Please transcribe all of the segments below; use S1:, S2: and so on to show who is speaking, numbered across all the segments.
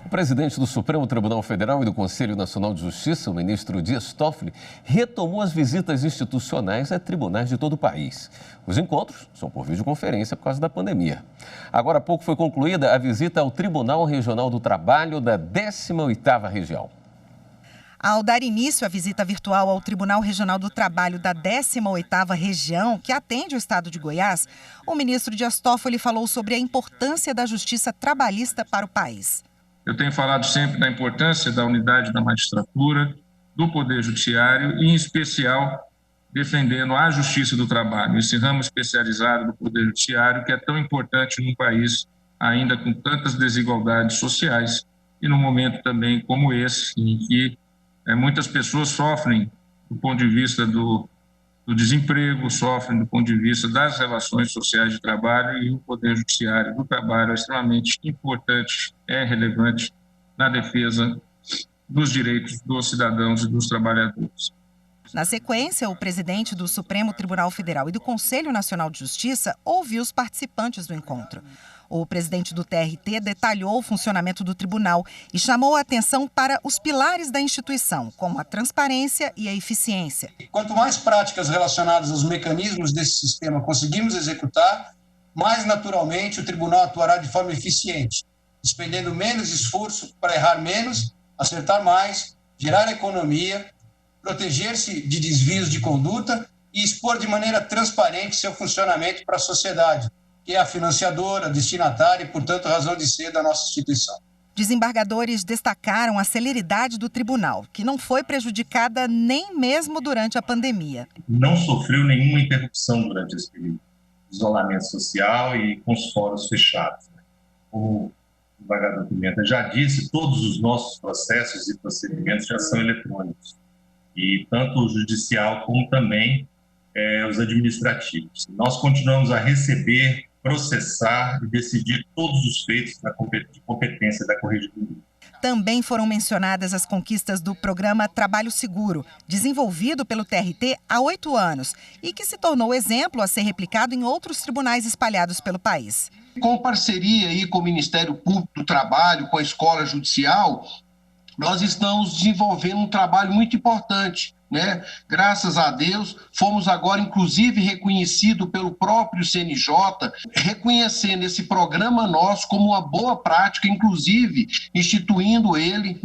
S1: O presidente do Supremo Tribunal Federal e do Conselho Nacional de Justiça, o ministro Dias Toffoli, retomou as visitas institucionais a tribunais de todo o país. Os encontros são por videoconferência por causa da pandemia. Agora há pouco foi concluída a visita ao Tribunal Regional do Trabalho da 18ª Região.
S2: Ao dar início à visita virtual ao Tribunal Regional do Trabalho da 18ª Região, que atende o estado de Goiás, o ministro Dias Toffoli falou sobre a importância da justiça trabalhista para o país.
S3: Eu tenho falado sempre da importância da unidade da magistratura, do Poder Judiciário e, em especial, defendendo a justiça do trabalho, esse ramo especializado do Poder Judiciário, que é tão importante num país ainda com tantas desigualdades sociais e num momento também como esse, em que muitas pessoas sofrem do ponto de vista do desemprego, sofrem do ponto de vista das relações sociais de trabalho, e o Poder Judiciário do Trabalho é extremamente importante, é relevante na defesa dos direitos dos cidadãos e dos trabalhadores.
S2: Na sequência, o presidente do Supremo Tribunal Federal e do Conselho Nacional de Justiça ouviu os participantes do encontro. O presidente do TRT detalhou o funcionamento do tribunal e chamou a atenção para os pilares da instituição, como a transparência e a eficiência.
S4: Quanto mais práticas relacionadas aos mecanismos desse sistema conseguimos executar, mais naturalmente o tribunal atuará de forma eficiente, despendendo menos esforço para errar menos, acertar mais, gerar economia, proteger-se de desvios de conduta e expor de maneira transparente seu funcionamento para a sociedade, que é a financiadora, destinatária e, portanto, razão de ser da nossa instituição.
S2: Desembargadores destacaram a celeridade do tribunal, que não foi prejudicada nem mesmo durante a pandemia.
S5: Não sofreu nenhuma interrupção durante esse período de isolamento social e com os fóruns fechados. Como o desembargador Pimenta já disse, todos os nossos processos e procedimentos já são eletrônicos, e tanto o judicial como também os administrativos. Nós continuamos a receber, processar e decidir todos os feitos de competência da Corregedoria.
S2: Também foram mencionadas as conquistas do programa Trabalho Seguro, desenvolvido pelo TRT há 8 anos e que se tornou exemplo a ser replicado em outros tribunais espalhados pelo país.
S6: Com parceria aí com o Ministério Público do Trabalho, com a Escola Judicial, nós estamos desenvolvendo um trabalho muito importante. Graças a Deus, fomos agora, inclusive, reconhecidos pelo próprio CNJ, reconhecendo esse programa nosso como uma boa prática, inclusive instituindo ele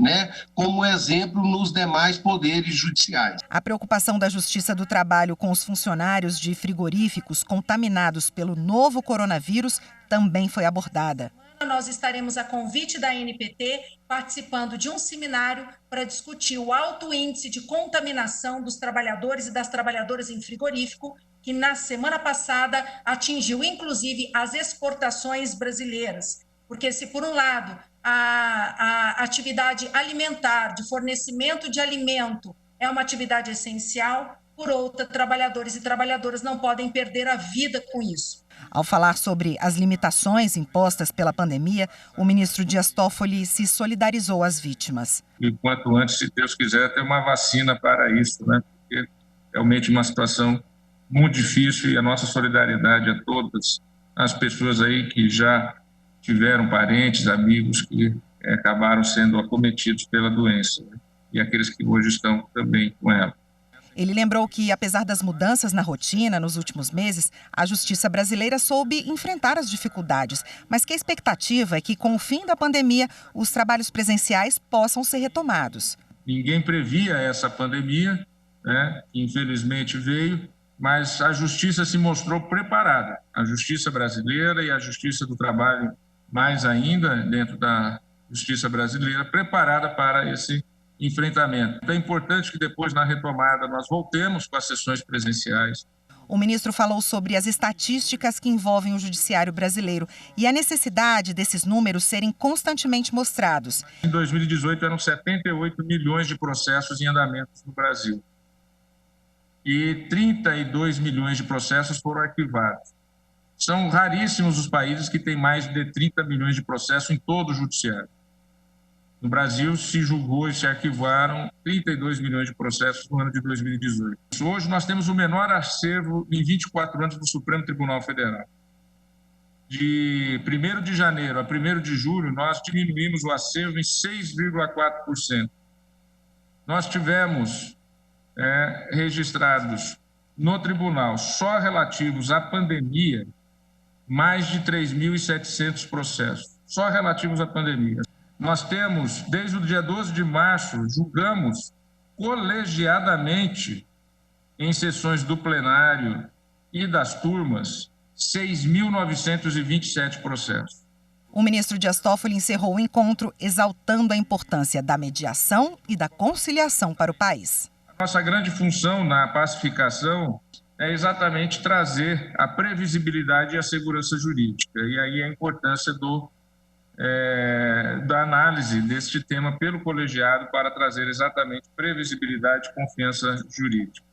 S6: como exemplo nos demais poderes judiciais.
S2: A preocupação da Justiça do Trabalho com os funcionários de frigoríficos contaminados pelo novo coronavírus também foi abordada.
S7: Nós estaremos, a convite da ANPT, participando de um seminário para discutir o alto índice de contaminação dos trabalhadores e das trabalhadoras em frigorífico, que na semana passada atingiu, inclusive, as exportações brasileiras. Porque se, por um lado, a atividade alimentar, de fornecimento de alimento, é uma atividade essencial, por outra, trabalhadores e trabalhadoras não podem perder a vida com isso.
S2: Ao falar sobre as limitações impostas pela pandemia, o ministro Dias Toffoli se solidarizou às vítimas.
S3: E quanto antes, se Deus quiser, ter uma vacina para isso, porque realmente é uma situação muito difícil, e a nossa solidariedade a todas as pessoas aí que já tiveram parentes, amigos que acabaram sendo acometidos pela doença, e aqueles que hoje estão também com ela.
S2: Ele lembrou que, apesar das mudanças na rotina nos últimos meses, a justiça brasileira soube enfrentar as dificuldades, mas que a expectativa é que, com o fim da pandemia, os trabalhos presenciais possam ser retomados.
S3: Ninguém previa essa pandemia, que infelizmente veio, mas a justiça se mostrou preparada. A justiça brasileira e a justiça do trabalho, mais ainda, dentro da justiça brasileira, preparada para esse enfrentamento. É importante que depois, na retomada, nós voltemos com as sessões presenciais.
S2: O ministro falou sobre as estatísticas que envolvem o judiciário brasileiro e a necessidade desses números serem constantemente mostrados.
S3: Em 2018, eram 78 milhões de processos em andamento no Brasil. E 32 milhões de processos foram arquivados. São raríssimos os países que têm mais de 30 milhões de processos em todo o judiciário. No Brasil, se julgou e se arquivaram 32 milhões de processos no ano de 2018. Hoje, nós temos o menor acervo em 24 anos do Supremo Tribunal Federal. de 1º de janeiro a 1º de julho, nós diminuímos o acervo em 6,4%. Nós tivemos registrados no tribunal, só relativos à pandemia, mais de 3.700 processos, só relativos à pandemia. Nós temos, desde o dia 12 de março, julgamos colegiadamente, em sessões do plenário e das turmas, 6.927 processos.
S2: O ministro Dias Toffoli encerrou o encontro exaltando a importância da mediação e da conciliação para o país.
S3: Nossa grande função na pacificação é exatamente trazer a previsibilidade e a segurança jurídica. E aí a importância da análise deste tema pelo colegiado para trazer exatamente previsibilidade e confiança jurídica.